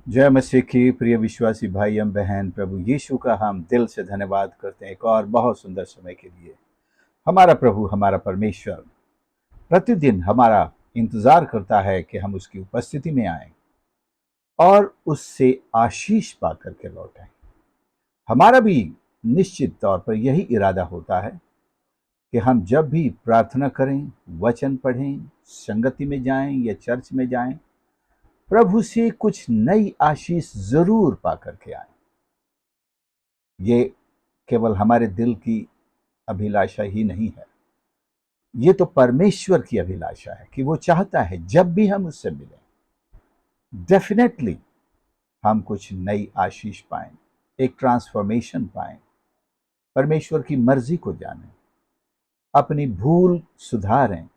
जय मसीह की प्रिय विश्वासी भाई एवं बहन, प्रभु यीशु का हम दिल से धन्यवाद करते हैं एक और बहुत सुंदर समय के लिए। हमारा प्रभु, हमारा परमेश्वर प्रतिदिन हमारा इंतजार करता है कि हम उसकी उपस्थिति में आएं और उससे आशीष पा करके लौटें। हमारा भी निश्चित तौर पर यही इरादा होता है कि हम जब भी प्रार्थना करें, वचन पढ़ें, संगति में जाएं या चर्च में जाएं, प्रभु से कुछ नई आशीष जरूर पा करके आएं। ये केवल हमारे दिल की अभिलाषा ही नहीं है, ये तो परमेश्वर की अभिलाषा है कि वो चाहता है जब भी हम उससे मिलें, डेफिनेटली हम कुछ नई आशीष पाएं, एक ट्रांसफॉर्मेशन पाएं, परमेश्वर की मर्जी को जानें, अपनी भूल सुधारें,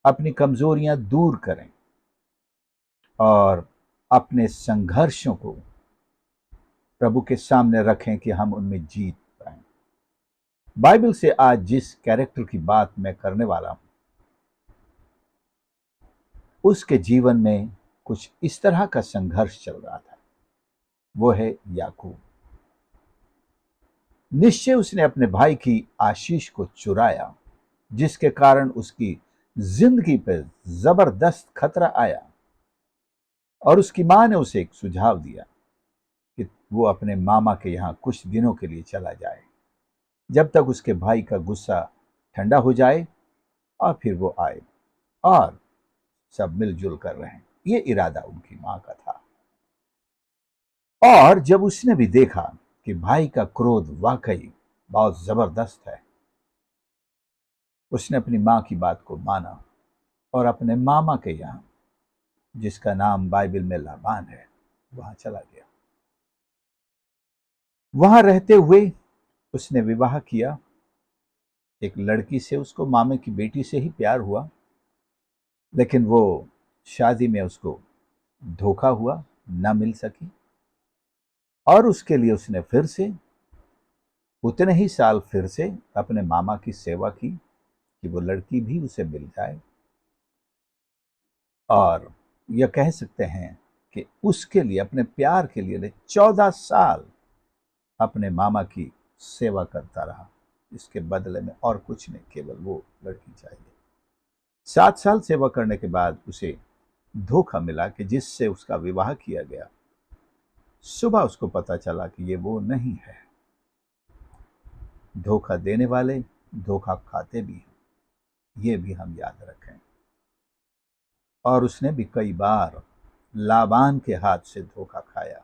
अपनी कमजोरियां दूर करें और अपने संघर्षों को प्रभु के सामने रखें कि हम उनमें जीत पाएं। बाइबल से आज जिस कैरेक्टर की बात मैं करने वाला हूं, उसके जीवन में कुछ इस तरह का संघर्ष चल रहा था। वो है याकूब। निश्चय उसने अपने भाई की आशीष को चुराया, जिसके कारण उसकी जिंदगी पर जबरदस्त खतरा आया। और उसकी मां ने उसे एक सुझाव दिया कि वो अपने मामा के यहां कुछ दिनों के लिए चला जाए, जब तक उसके भाई का गुस्सा ठंडा हो जाए और फिर वो आए और सब मिलजुल कर रहें। ये इरादा उनकी मां का था। और जब उसने भी देखा कि भाई का क्रोध वाकई बहुत जबरदस्त है, उसने अपनी मां की बात को माना और अपने मामा के यहां, जिसका नाम बाइबल में लाबान है, वहां चला गया। वहां रहते हुए उसने विवाह किया एक लड़की से। उसको मामे की बेटी से ही प्यार हुआ, लेकिन वो शादी में उसको धोखा हुआ, ना मिल सकी। और उसके लिए उसने फिर से उतने ही साल फिर से अपने मामा की सेवा की कि वो लड़की भी उसे मिल जाए। और यह कह सकते हैं कि उसके लिए, अपने प्यार के लिए 14 साल अपने मामा की सेवा करता रहा। इसके बदले में और कुछ नहीं, केवल वो लड़की चाहिए। 7 साल सेवा करने के बाद उसे धोखा मिला कि जिससे उसका विवाह किया गया, सुबह उसको पता चला कि ये वो नहीं है। धोखा देने वाले धोखा खाते भी हैं, ये भी हम याद रखें। और उसने भी कई बार लाबान के हाथ से धोखा खाया,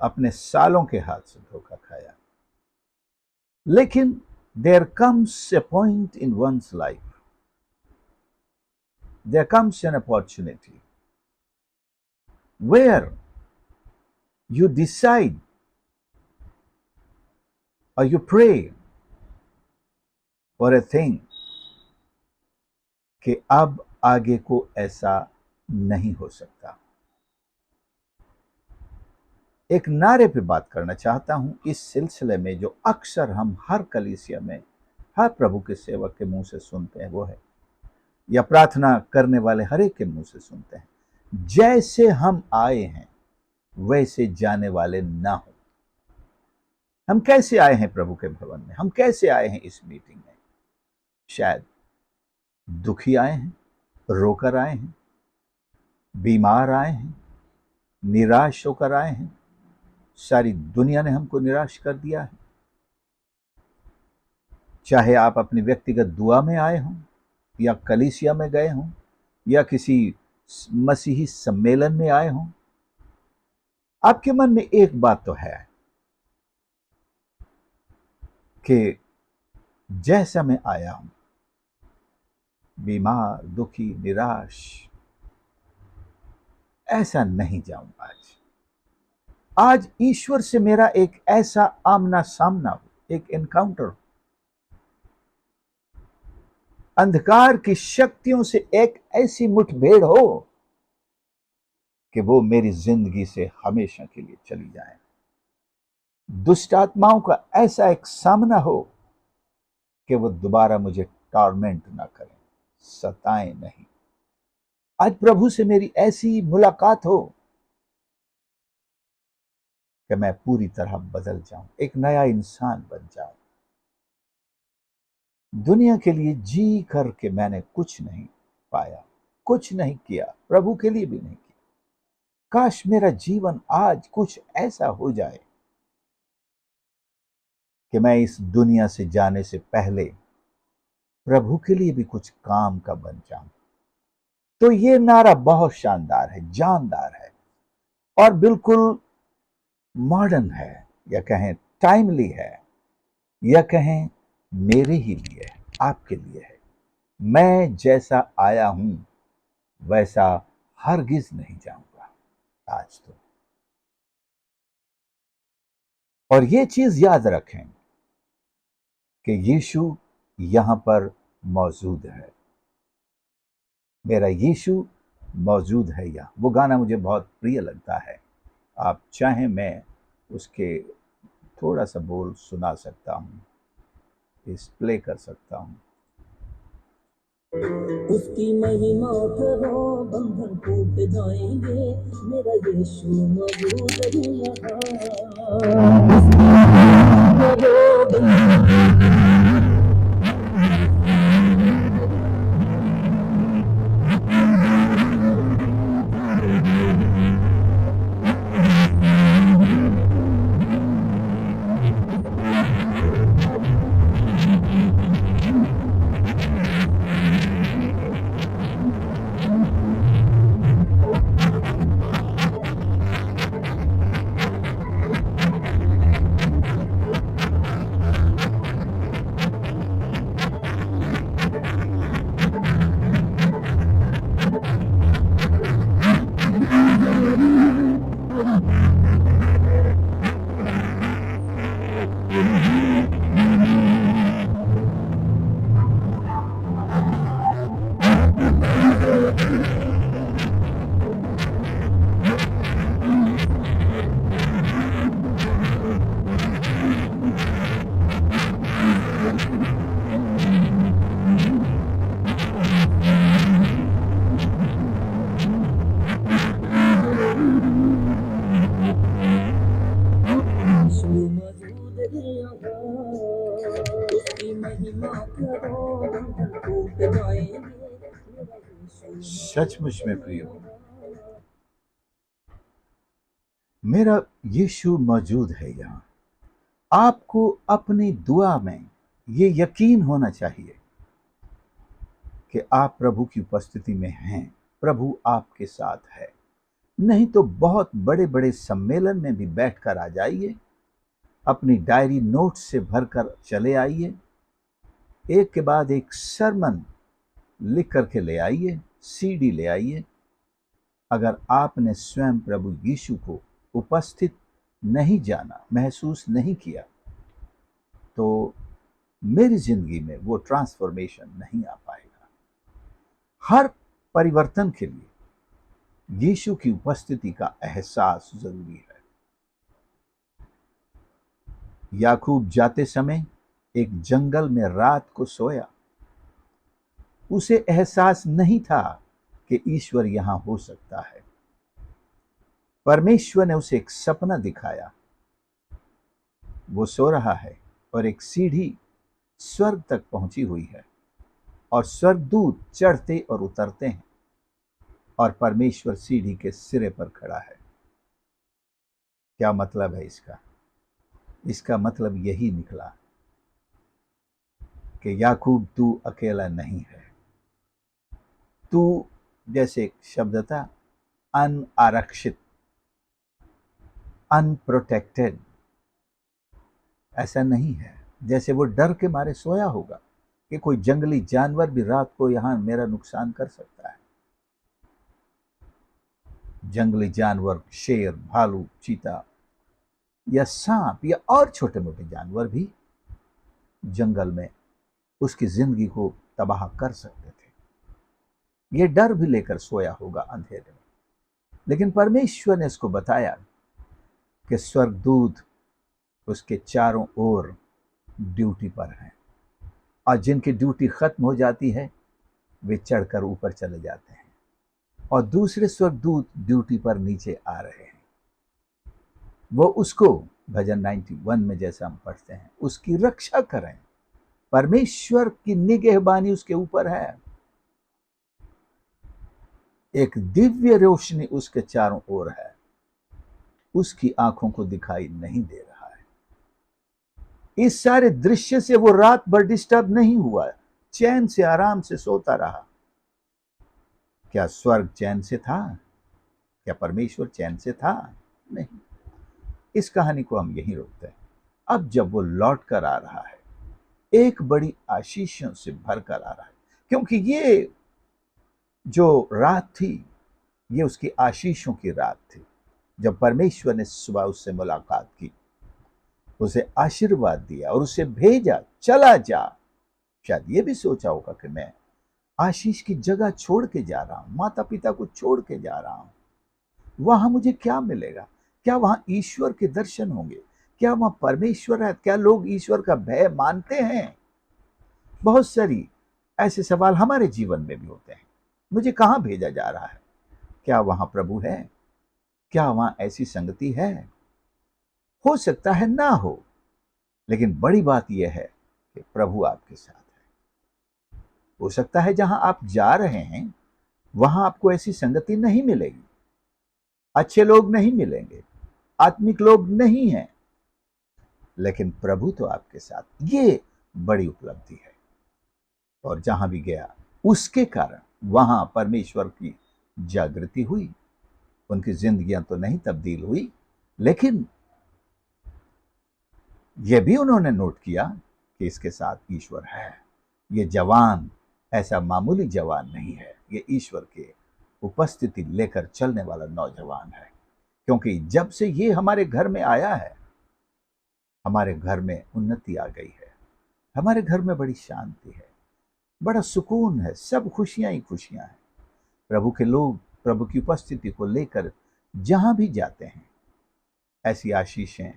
अपने सालों के हाथ से धोखा खाया। लेकिन there comes a point in one's life, there comes an opportunity where you decide or you pray for a thing कि अब आगे को ऐसा नहीं हो सकता। एक नारे पे बात करना चाहता हूं इस सिलसिले में, जो अक्सर हम हर कलीसिया में, हर प्रभु के सेवक के मुंह से सुनते हैं। वो है, या प्रार्थना करने वाले हर एक के मुंह से सुनते हैं, जैसे हम आए हैं वैसे जाने वाले ना हो। हम कैसे आए हैं प्रभु के भवन में, हम कैसे आए हैं इस मीटिंग में? शायद दुखी आए हैं, रोकर आए हैं, बीमार आए हैं, निराश होकर आए हैं। सारी दुनिया ने हमको निराश कर दिया है। चाहे आप अपनी व्यक्तिगत दुआ में आए हों, या कलीसिया में गए हों, या किसी मसीही सम्मेलन में आए हों, आपके मन में एक बात तो है कि जैसा मैं आया हूं, बीमार, दुखी, निराश, ऐसा नहीं जाऊं। आज ईश्वर से मेरा एक ऐसा आमना सामना हो, एक एनकाउंटर हो, अंधकार की शक्तियों से एक ऐसी मुठभेड़ हो कि वो मेरी जिंदगी से हमेशा के लिए चली जाए। दुष्ट आत्माओं का ऐसा एक सामना हो कि वो दोबारा मुझे टॉर्मेंट ना करें, सताएं नहीं। आज प्रभु से मेरी ऐसी मुलाकात हो कि मैं पूरी तरह बदल जाऊं, एक नया इंसान बन जाऊं। दुनिया के लिए जी करके मैंने कुछ नहीं पाया, कुछ नहीं किया, प्रभु के लिए भी नहीं किया। काश मेरा जीवन आज कुछ ऐसा हो जाए कि मैं इस दुनिया से जाने से पहले प्रभु के लिए भी कुछ काम का बन जाऊं। तो ये नारा बहुत शानदार है, जानदार है और बिल्कुल मॉडर्न है, या कहें टाइमली है, या कहें मेरे ही लिए, आपके लिए है। मैं जैसा आया हूं वैसा हरगिज नहीं जाऊंगा आज तो। और ये चीज याद रखें कि यीशु यहां पर मौजूद है। मेरा यीशु मौजूद है यहाँ। वो गाना मुझे बहुत प्रिय लगता है। आप चाहें मैं उसके थोड़ा सा बोल सुना सकता हूँ, इस प्ले कर सकता हूँ। उसकी महिमा करो, बंधन टूट जाएंगे, मेरा यीशु मौजूद है यहाँ। उसकी महिमा करो, यीशु मौजूद है यहाँ। उसकी महिमा करो, बंधन टूट जाएंगे, मेरा यीशु सचमुच में प्रिय, मेरा यीशु मौजूद है यहाँ। आपको अपनी दुआ में ये यकीन होना चाहिए कि आप प्रभु की उपस्थिति में हैं, प्रभु आपके साथ है। नहीं तो बहुत बड़े बड़े सम्मेलन में भी बैठकर आ जाइए, अपनी डायरी नोट से भरकर चले आइए, एक के बाद एक सरमन लिख करके ले आइए, सीडी ले आइए। अगर आपने स्वयं प्रभु यीशु को उपस्थित नहीं जाना, महसूस नहीं किया, तो मेरी जिंदगी में वो ट्रांसफॉर्मेशन नहीं आ पाएगा। हर परिवर्तन के लिए यीशु की उपस्थिति का एहसास जरूरी है। याकूब जाते समय एक जंगल में रात को सोया। उसे एहसास नहीं था कि ईश्वर यहां हो सकता है। परमेश्वर ने उसे एक सपना दिखाया। वो सो रहा है और एक सीढ़ी स्वर्ग तक पहुंची हुई है और स्वर्गदूत चढ़ते और उतरते हैं और परमेश्वर सीढ़ी के सिरे पर खड़ा है। क्या मतलब है इसका? इसका मतलब यही निकला कि याकूब तू अकेला नहीं है। तू, जैसे एक शब्द था, अनारक्षित, अनप्रोटेक्टेड, ऐसा नहीं है जैसे वो डर के मारे सोया होगा कि कोई जंगली जानवर भी रात को यहां मेरा नुकसान कर सकता है। जंगली जानवर, शेर, भालू, चीता या सांप या और छोटे मोटे जानवर भी जंगल में उसकी जिंदगी को तबाह कर सकते थे। ये डर भी लेकर सोया होगा अंधेरे में। लेकिन परमेश्वर ने उसको बताया कि स्वर्गदूत उसके चारों ओर ड्यूटी पर हैं और जिनकी ड्यूटी खत्म हो जाती है वे चढ़कर ऊपर चले जाते हैं और दूसरे स्वर्गदूत ड्यूटी पर नीचे आ रहे हैं। वो उसको भजन 91 में जैसा हम पढ़ते हैं उसकी रक्षा करें। परमेश्वर की निगहबानी उसके ऊपर है, एक दिव्य रोशनी उसके चारों ओर है, उसकी आंखों को दिखाई नहीं दे रहा है। इस सारे दृश्य से वो रात भर डिस्टर्ब नहीं हुआ, चैन से आराम से सोता रहा। क्या स्वर्ग चैन से था? क्या परमेश्वर चैन से था? नहीं। इस कहानी को हम यहीं रोकते हैं। अब जब वो लौट कर आ रहा है, एक बड़ी आशीषों से भर कर आ रहा है, क्योंकि ये जो रात थी ये उसकी आशीषों की रात थी। जब परमेश्वर ने सुबह उससे मुलाकात की, उसे आशीर्वाद दिया और उसे भेजा, चला जा। शायद ये भी सोचा होगा कि मैं आशीष की जगह छोड़ के जा रहा हूं, माता पिता को छोड़ के जा रहा हूं, वहां मुझे क्या मिलेगा? क्या वहां ईश्वर के दर्शन होंगे? क्या वहां परमेश्वर है? क्या लोग ईश्वर का भय मानते हैं? बहुत सारी ऐसे सवाल हमारे जीवन में भी होते हैं। मुझे कहां भेजा जा रहा है? क्या वहां प्रभु है? क्या वहां ऐसी संगति है? हो सकता है ना हो, लेकिन बड़ी बात यह है कि प्रभु आपके साथ है। हो सकता है जहां आप जा रहे हैं वहां आपको ऐसी संगति नहीं मिलेगी, अच्छे लोग नहीं मिलेंगे, आत्मिक लोग नहीं हैं, लेकिन प्रभु तो आपके साथ। ये बड़ी उपलब्धि है। और जहां भी गया उसके कारण वहां परमेश्वर की जागृति हुई। उनकी जिंदगियां तो नहीं तब्दील हुई, लेकिन यह भी उन्होंने नोट किया कि इसके साथ ईश्वर है। ये जवान ऐसा मामूली जवान नहीं है, ये ईश्वर के उपस्थिति लेकर चलने वाला नौजवान है। क्योंकि जब से ये हमारे घर में आया है, हमारे घर में उन्नति आ गई है, हमारे घर में बड़ी शांति है, बड़ा सुकून है, सब खुशियां ही खुशियां हैं। प्रभु के लोग प्रभु की उपस्थिति को लेकर जहां भी जाते हैं, ऐसी आशीषें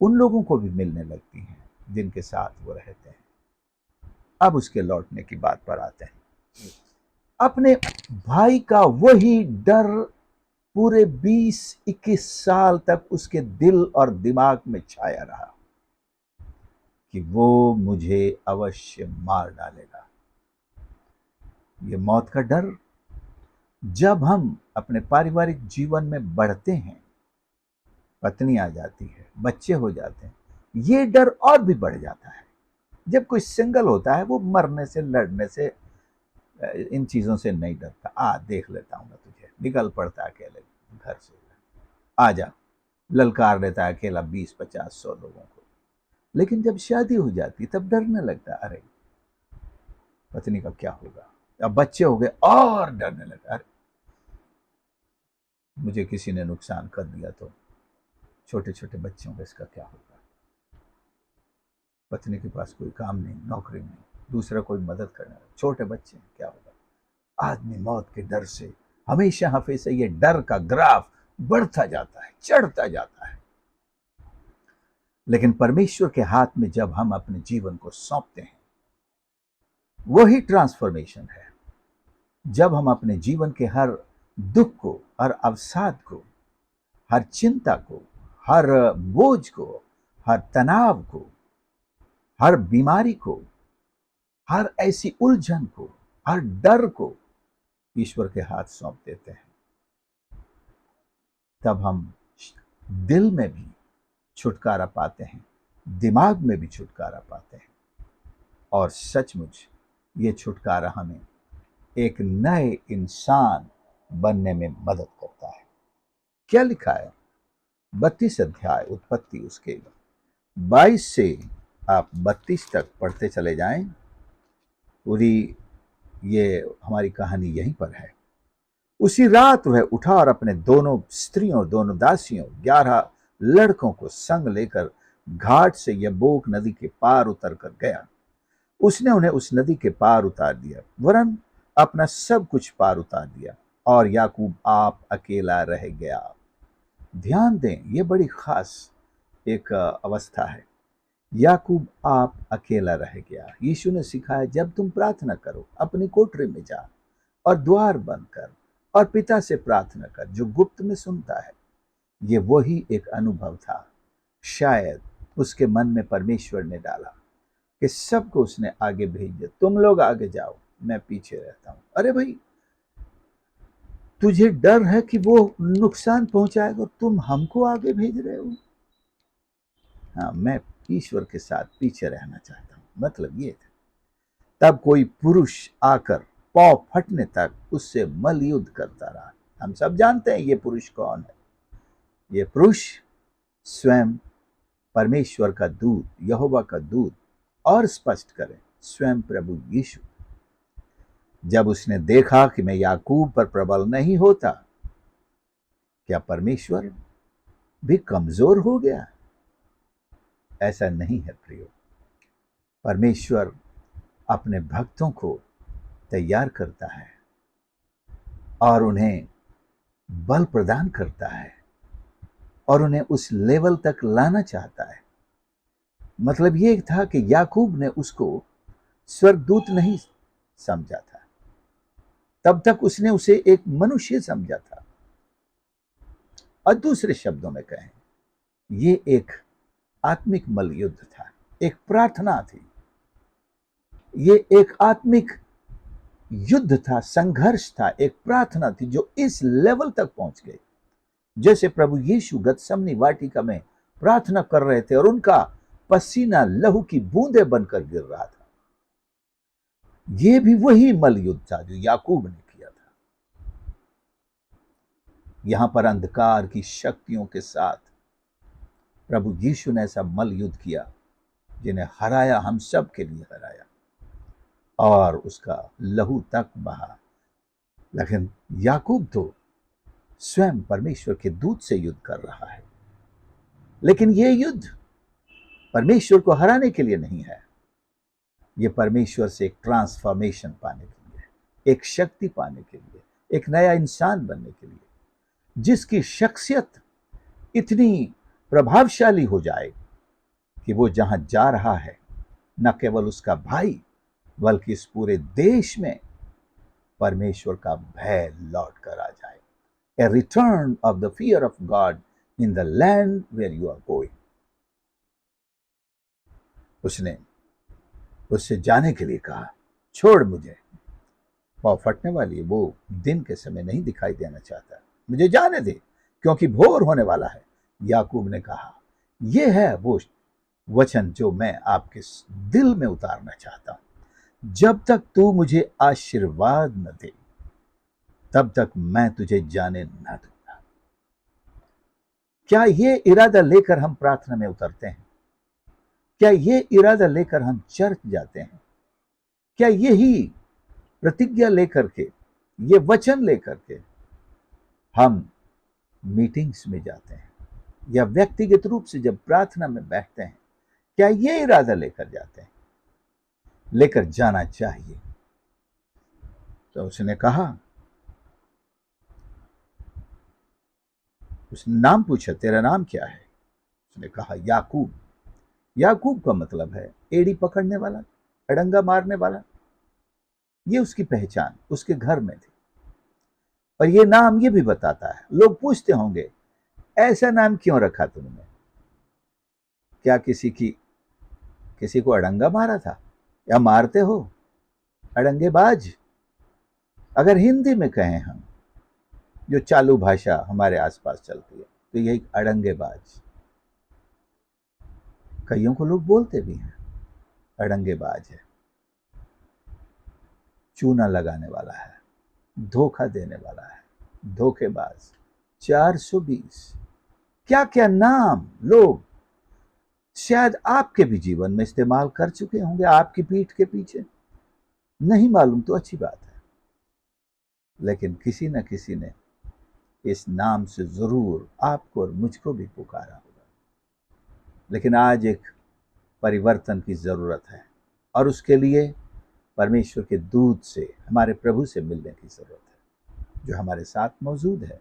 उन लोगों को भी मिलने लगती हैं जिनके साथ वो रहते हैं। अब उसके लौटने की बात पर आते हैं। अपने भाई का वही डर पूरे 20-21 साल तक उसके दिल और दिमाग में छाया रहा कि वो मुझे अवश्य मार डालेगा। ये मौत का डर जब हम अपने पारिवारिक जीवन में बढ़ते हैं, पत्नी आ जाती है, बच्चे हो जाते हैं, ये डर और भी बढ़ जाता है। जब कोई सिंगल होता है वो मरने से, लड़ने से, इन चीजों से नहीं डरता। देख लेता हूं मैं तुझे, निकल पड़ता है अकेले घर से, आ जा, ललकार देता है अकेला 20-50-100 लोगों को। लेकिन जब शादी हो जाती तब डरने लगता है, अरे पत्नी का क्या होगा। अब बच्चे हो गए और डरने लगा, अरे मुझे किसी ने नुकसान कर दिया तो छोटे छोटे बच्चों का इसका क्या होगा। पत्नी के पास कोई काम नहीं, नौकरी नहीं, दूसरा कोई मदद करने वाला, छोटे बच्चे, क्या होगा। आदमी मौत के डर से हमेशा हमेशा ये डर का ग्राफ बढ़ता जाता है, चढ़ता जाता है। लेकिन परमेश्वर के हाथ में जब हम अपने जीवन को सौंपते हैं, वही ट्रांसफॉर्मेशन है। जब हम अपने जीवन के हर दुख को, हर अवसाद को, हर चिंता को, हर बोझ को, हर तनाव को, हर बीमारी को, हर ऐसी उलझन को, हर डर को ईश्वर के हाथ सौंप देते हैं, तब हम दिल में भी छुटकारा पाते हैं, दिमाग में भी छुटकारा पाते हैं। और सचमुच ये छुटकारा हमें एक नए इंसान बनने में मदद करता है। क्या लिखा है 32 अध्याय उत्पत्ति, उसके 22 से आप 32 तक पढ़ते चले जाएं। पूरी ये हमारी कहानी यहीं पर है। उसी रात वह उठा और अपने दोनों स्त्रियों, दोनों दासियों, 11 लड़कों को संग लेकर घाट से यब्बोक नदी के पार उतर कर गया। उसने उन्हें उस नदी के पार उतार दिया, वरन अपना सब कुछ पार उतार दिया, और याकूब आप अकेला रह गया। ध्यान दें, ये बड़ी खास एक अवस्था है। याकूब आप अकेला रह गया। यीशु ने सिखाया, जब तुम प्रार्थना करो अपनी कोठरी में जा और द्वार बंद कर और पिता से प्रार्थना कर जो गुप्त में सुनता है, ये वही एक अनुभव था, शायद उसके मन में परमेश्वर ने डाला कि सबको उसने आगे भेज दिया, तुम लोग आगे जाओ, मैं पीछे रहता हूं। अरे भाई, तुझे डर है कि वो नुकसान पहुंचाएगा, तुम हमको आगे भेज रहे हो। हाँ, मैं ईश्वर के साथ पीछे रहना चाहता हूं, मतलब ये था। तब कोई पुरुष आकर पांव फटने तक उससे मल युद्ध करता रहा। हम सब जानते हैं ये पुरुष कौन है। ये पुरुष स्वयं परमेश्वर का दूत, यहोवा का दूत, और स्पष्ट करें स्वयं प्रभु यीशु। जब उसने देखा कि मैं याकूब पर प्रबल नहीं होता, क्या परमेश्वर भी कमजोर हो गया? ऐसा नहीं है प्रियो। परमेश्वर अपने भक्तों को तैयार करता है और उन्हें बल प्रदान करता है और उन्हें उस लेवल तक लाना चाहता है। मतलब ये था कि याकूब ने उसको स्वर्गदूत नहीं समझा था, तब तक उसने उसे एक मनुष्य समझा था। और दूसरे शब्दों में कहें, ये एक आत्मिक मल युद्ध था, एक प्रार्थना थी, ये एक आत्मिक युद्ध था, संघर्ष था, एक प्रार्थना थी जो इस लेवल तक पहुंच गई। जैसे प्रभु यीशु गतसमनी वाटिका में प्रार्थना कर रहे थे और उनका पसीना लहू की बूंदें बनकर गिर रहा था। यह भी वही मल युद्ध था जो याकूब ने किया था। यहां पर अंधकार की शक्तियों के साथ प्रभु यीशु ने ऐसा मल युद्ध किया जिन्हें हराया, हम सब के लिए हराया, और उसका लहू तक बहा। लेकिन याकूब तो स्वयं परमेश्वर के दूत से युद्ध कर रहा है। लेकिन यह युद्ध परमेश्वर को हराने के लिए नहीं है, यह परमेश्वर से एक ट्रांसफॉर्मेशन पाने के लिए, एक शक्ति पाने के लिए, एक नया इंसान बनने के लिए, जिसकी शख्सियत इतनी प्रभावशाली हो जाए कि वो जहां जा रहा है न केवल उसका भाई बल्कि इस पूरे देश में परमेश्वर का भय लौट कर आ जाए। A return of the fear of God in the land where you are going. उसने उससे जाने के लिए कहा, छोड़ मुझे, पाँव फटने वाली वो दिन के समय नहीं दिखाई देना चाहता, मुझे जाने दे क्योंकि भोर होने वाला है। याकूब ने कहा, यह है वो वचन जो मैं आपके दिल में उतारना चाहता हूं। जब तक तू मुझे आशीर्वाद न दे तब तक मैं तुझे जाने न दूंगा। क्या ये इरादा लेकर हम प्रार्थना में उतरते हैं? क्या ये इरादा लेकर हम चर्च जाते हैं? क्या यही प्रतिज्ञा लेकर के, ये वचन लेकर के हम मीटिंग्स में जाते हैं या व्यक्तिगत रूप से जब प्रार्थना में बैठते हैं, क्या ये इरादा लेकर जाते हैं? लेकर जाना चाहिए। तो उसने कहा, उसने नाम पूछा, तेरा नाम क्या है? उसने कहा, याकूब। याकूब का मतलब है एड़ी पकड़ने वाला, अड़ंगा मारने वाला। ये उसकी पहचान उसके घर में थी। और ये नाम ये भी बताता है, लोग पूछते होंगे ऐसा नाम क्यों रखा तुमने? क्या किसी को अड़ंगा मारा था या मारते हो? अड़ंगेबाज, अगर हिंदी में कहें हम, जो चालू भाषा हमारे आसपास चलती है, तो यही अड़ंगेबाज। कईयों को लोग बोलते भी हैं अड़ंगेबाज है, चूना लगाने वाला है, धोखा देने वाला है, धोखेबाज। 420 क्या क्या नाम लोग शायद आपके भी जीवन में इस्तेमाल कर चुके होंगे, आपकी पीठ के पीछे। नहीं मालूम तो अच्छी बात है, लेकिन किसी न किसी ने इस नाम से जरूर आपको और मुझको भी पुकारा होगा। लेकिन आज एक परिवर्तन की जरूरत है और उसके लिए परमेश्वर के दूत से, हमारे प्रभु से मिलने की जरूरत है, जो हमारे साथ मौजूद है।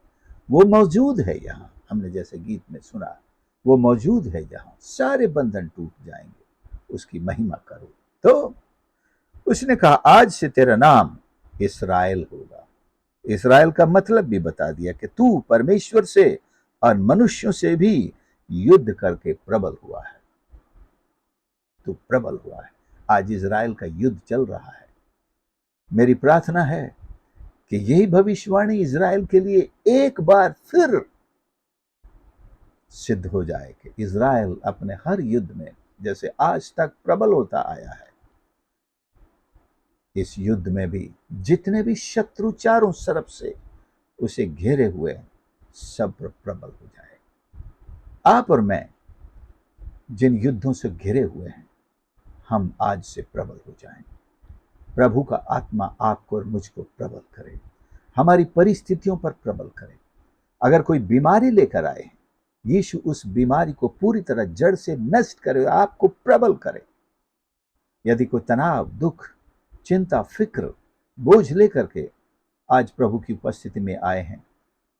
वो मौजूद है यहाँ, हमने जैसे गीत में सुना, वो मौजूद है यहाँ, सारे बंधन टूट जाएंगे, उसकी महिमा करो। तो उसने कहा, आज से तेरा नाम इस्राएल होगा। इस्राएल का मतलब भी बता दिया कि तू परमेश्वर से और मनुष्यों से भी युद्ध करके प्रबल हुआ है। तो प्रबल हुआ है। आज इज़राइल का युद्ध चल रहा है। मेरी प्रार्थना है कि यही भविष्यवाणी इज़राइल के लिए एक बार फिर सिद्ध हो जाए कि इज़राइल अपने हर युद्ध में जैसे आज तक प्रबल होता आया है, इस युद्ध में भी जितने भी शत्रु चारों तरफ से उसे घेरे हुए हैं, सब पर प्रबल हो जाए। आप और मैं जिन युद्धों से घिरे हुए हैं, हम आज से प्रबल हो जाएं। प्रभु का आत्मा आपको और मुझको प्रबल करे, हमारी परिस्थितियों पर प्रबल करे। अगर कोई बीमारी लेकर आए, यीशु उस बीमारी को पूरी तरह जड़ से नष्ट करे, आपको प्रबल करे। यदि कोई तनाव, दुख, चिंता, फिक्र, बोझ लेकर के आज प्रभु की उपस्थिति में आए हैं,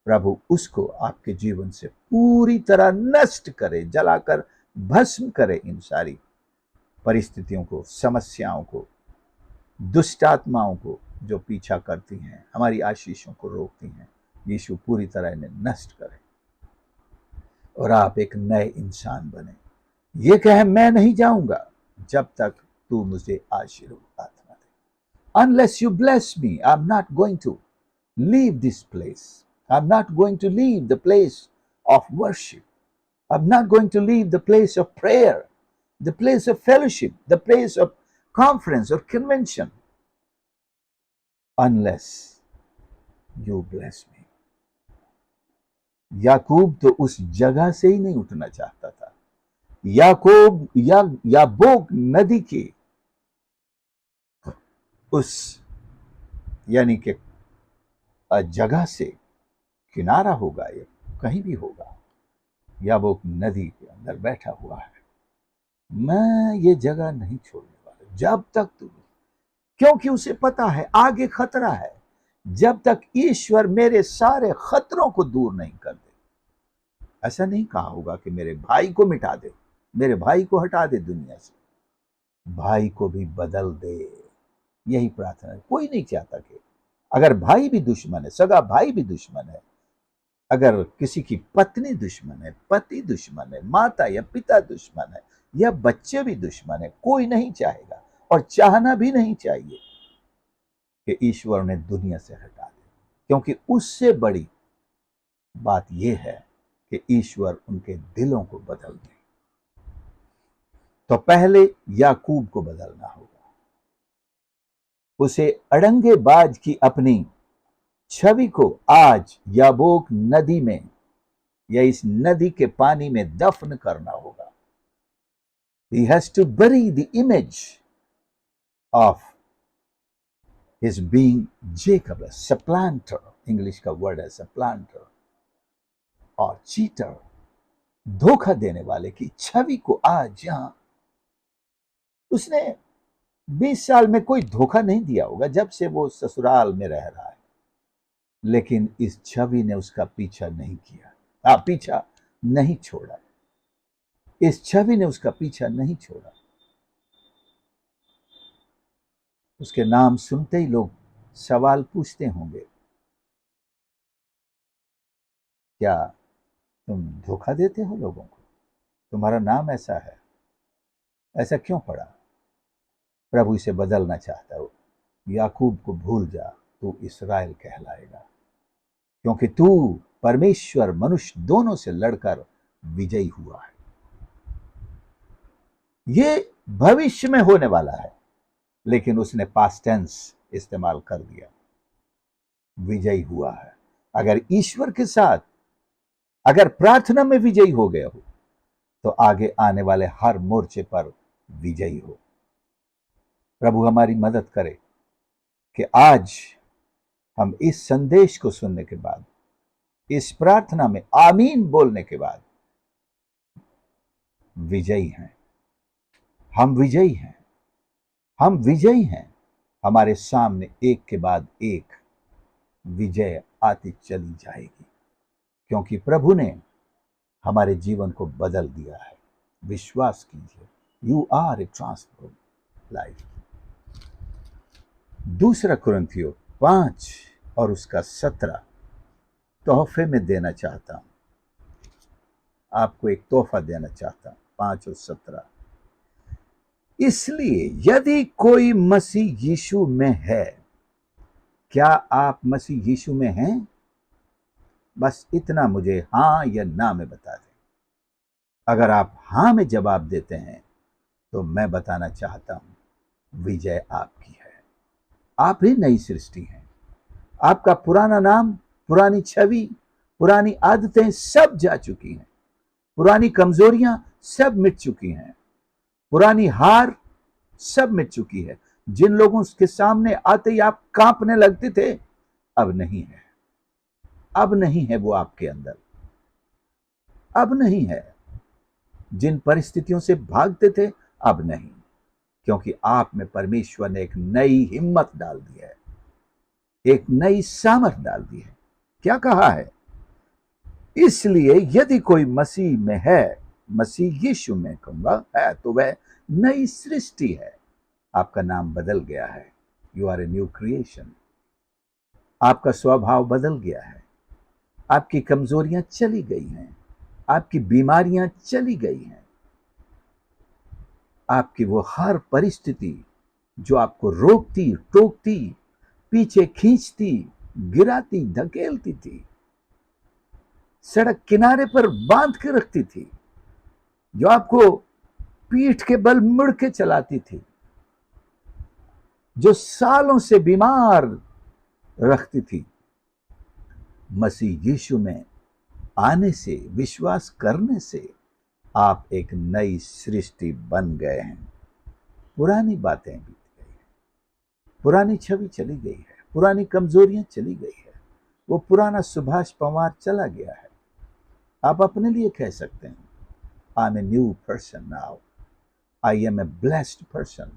प्रभु उसको आपके जीवन से पूरी तरह नष्ट करे, जलाकर भस्म करे। इन सारी परिस्थितियों को, समस्याओं को, दुष्ट आत्माओं को जो पीछा करती हैं, हमारी आशीषों को रोकती हैं, यीशु पूरी तरह इन्हें नष्ट करे और आप एक नए इंसान बने। ये कहे, मैं नहीं जाऊंगा जब तक तू मुझे आशीर्वाद न दे। Unless you bless me, I'm not going to leave this place. I'm not going to leave the place of worship. I'm not going to leave the place of prayer, the place of fellowship, the place of conference or convention, unless you bless me. याकूब तो उस जगह से ही नहीं उठना चाहता था। याकूब याबोक नदी के उस यानी कि जगह से, किनारा होगा या कहीं भी होगा, याबोक नदी के अंदर बैठा हुआ है। मैं ये जगह नहीं छोड़ने वाला जब तक तुम, क्योंकि उसे पता है आगे खतरा है। जब तक ईश्वर मेरे सारे खतरों को दूर नहीं कर दे। ऐसा नहीं कहा होगा कि मेरे भाई को मिटा दे, मेरे भाई को हटा दे दुनिया से, भाई को भी बदल दे। यही प्रार्थना है। कोई नहीं चाहता कि अगर भाई भी दुश्मन है, सगा भाई भी दुश्मन है, अगर किसी की पत्नी दुश्मन है, पति दुश्मन है, माता या पिता दुश्मन है, या बच्चे भी दुश्मन है, कोई नहीं चाहेगा और चाहना भी नहीं चाहिए कि ईश्वर उन्हें दुनिया से हटा दे, क्योंकि उससे बड़ी बात यह है कि ईश्वर उनके दिलों को बदल दे। तो पहले याकूब को बदलना होगा। उसे अड़ंगेबाज की अपनी छवि को आज याबोक नदी में या इस नदी के पानी में दफन करना होगा। He has to bury the image of his being Jacob, a supplanter, English का वर्ड है supplanter, और चीटर, धोखा देने वाले की छवि को आज यहां, उसने 20 साल में कोई धोखा नहीं दिया होगा जब से वो ससुराल में रह रहा है, लेकिन इस छवि ने उसका पीछा नहीं किया, पीछा नहीं छोड़ा। इस छवि ने उसका पीछा नहीं छोड़ा। उसके नाम सुनते ही लोग सवाल पूछते होंगे, क्या तुम धोखा देते हो लोगों को? तुम्हारा नाम ऐसा है, ऐसा क्यों पड़ा? प्रभु इसे बदलना चाहता हो। याकूब को भूल जा, तू इस्राएल कहलाएगा, क्योंकि तू परमेश्वर मनुष्य दोनों से लड़कर विजयी हुआ है। ये भविष्य में होने वाला है, लेकिन उसने पास्ट टेंस इस्तेमाल कर दिया। विजयी हुआ है। अगर ईश्वर के साथ, अगर प्रार्थना में विजयी हो गए हो, तो आगे आने वाले हर मोर्चे पर विजयी हो। प्रभु हमारी मदद करे कि आज हम इस संदेश को सुनने के बाद, इस प्रार्थना में आमीन बोलने के बाद विजयी हैं। हम विजयी हैं, हम विजयी हैं। हमारे सामने एक के बाद एक विजय आती चली जाएगी, क्योंकि प्रभु ने हमारे जीवन को बदल दिया है। विश्वास कीजिए, you are a transform life. दूसरा कुरिन्थियों 5 और उसका 17 तोहफे में देना चाहता हूं। आपको एक तोहफा देना चाहता हूं। 5 और 17। इसलिए यदि कोई मसीह यीशु में है, क्या आप मसीह यीशु में हैं? बस इतना मुझे हां या ना में बता दें। अगर आप हां में जवाब देते हैं तो मैं बताना चाहता हूं, विजय आपकी है। आप ही नई सृष्टि हैं। आपका पुराना नाम, पुरानी छवि, पुरानी आदतें सब जा चुकी हैं। पुरानी कमजोरियां सब मिट चुकी हैं। पुरानी हार सब मिट चुकी है। जिन लोगों के सामने आते ही आप कांपने लगते थे, अब नहीं है। अब नहीं है वो आपके अंदर। अब नहीं है। जिन परिस्थितियों से भागते थे, अब नहीं। क्योंकि आप में परमेश्वर ने एक नई हिम्मत डाल दी है, एक नई सामर्थ डाल दी है। क्या कहा है? इसलिए यदि कोई मसीह में है, मसीह यीशु में कहूंगा है, तो वह नई सृष्टि है। आपका नाम बदल गया है। You are a new creation. आपका स्वभाव बदल गया है। आपकी कमजोरियां चली गई हैं। आपकी बीमारियां चली गई हैं। आपकी वो हर परिस्थिति जो आपको रोकती, टोकती, पीछे खींचती, गिराती, धकेलती थी, सड़क किनारे पर बांध के रखती थी, जो आपको पीठ के बल मुड़ के चलाती थी, जो सालों से बीमार रखती थी, मसीह यीशु में आने से, विश्वास करने से आप एक नई सृष्टि बन गए हैं। पुरानी बातें बीत गई हैं, पुरानी छवि चली गई है, पुरानी कमजोरियां चली गई है, वो पुराना सुभाष पवार चला गया है। आप अपने लिए कह सकते हैं, I am a new person now, I am a blessed person,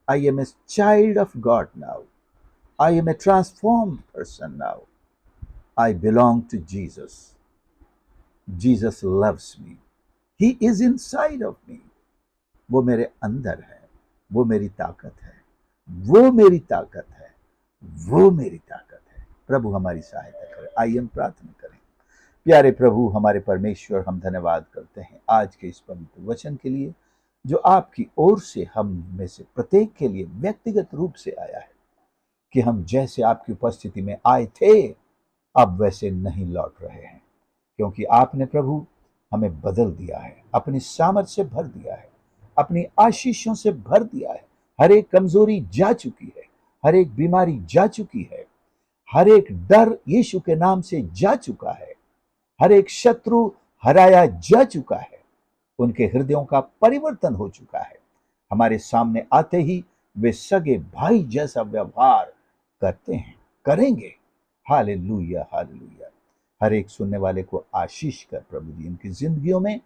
I am a child of God now, I am a transformed person now, I belong to Jesus, Jesus loves me, he is inside of me. वो मेरे अंदर है, वो मेरी ताकत है, वो मेरी ताकत है, वो मेरी ताकत है। प्रभु हमारी सहायता करे। आइए हम प्रार्थना करें। प्यारे प्रभु, हमारे परमेश्वर, हम धन्यवाद करते हैं आज के इस पवित्र वचन के लिए, जो आपकी ओर से हम में से प्रत्येक के लिए व्यक्तिगत रूप से आया है, कि हम जैसे आपकी उपस्थिति में आए थे, अब वैसे नहीं लौट रहे हैं। क्योंकि आपने प्रभु हमें बदल दिया है, अपनी सामर्थ से भर दिया है, अपनी आशीषों से भर दिया है। हर एक कमजोरी जा चुकी है, हर एक बीमारी जा चुकी है, हर एक डर यीशु के नाम से जा चुका है, हर एक शत्रु हराया जा चुका है। उनके हृदयों का परिवर्तन हो चुका है। हमारे सामने आते ही वे सगे भाई जैसा व्यवहार करते हैं, करेंगे। Hallelujah, hallelujah. हर एक सुनने वाले को आशीष कर प्रभु जी, इनकी जिंदगियों में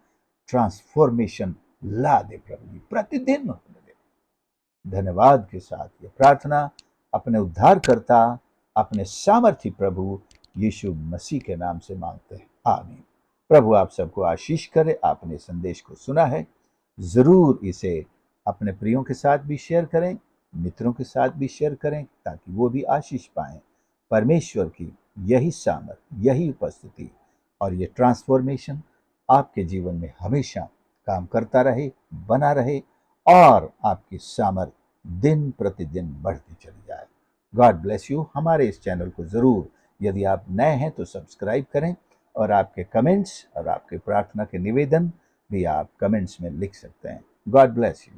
ट्रांसफॉर्मेशन ला दे प्रभु जी, प्रतिदिन होने दे। धन्यवाद के साथ ये प्रार्थना अपने उद्धारकर्ता, अपने सामर्थी प्रभु यीशु मसीह के नाम से मांगते हैं, आमीन। प्रभु आप सबको आशीष करे। आपने संदेश को सुना है, जरूर इसे अपने प्रियों के साथ भी शेयर करें, मित्रों के साथ भी शेयर करें, ताकि वो भी आशीष पाएं। परमेश्वर की यही सामर्थ, यही उपस्थिति और ये ट्रांसफॉर्मेशन आपके जीवन में हमेशा काम करता रहे, बना रहे, और आपकी सामर्थ दिन प्रतिदिन बढ़ती चली जाए। God bless you. हमारे इस चैनल को जरूर, यदि आप नए हैं तो सब्सक्राइब करें, और आपके कमेंट्स और आपके प्रार्थना के निवेदन भी आप कमेंट्स में लिख सकते हैं। God bless you.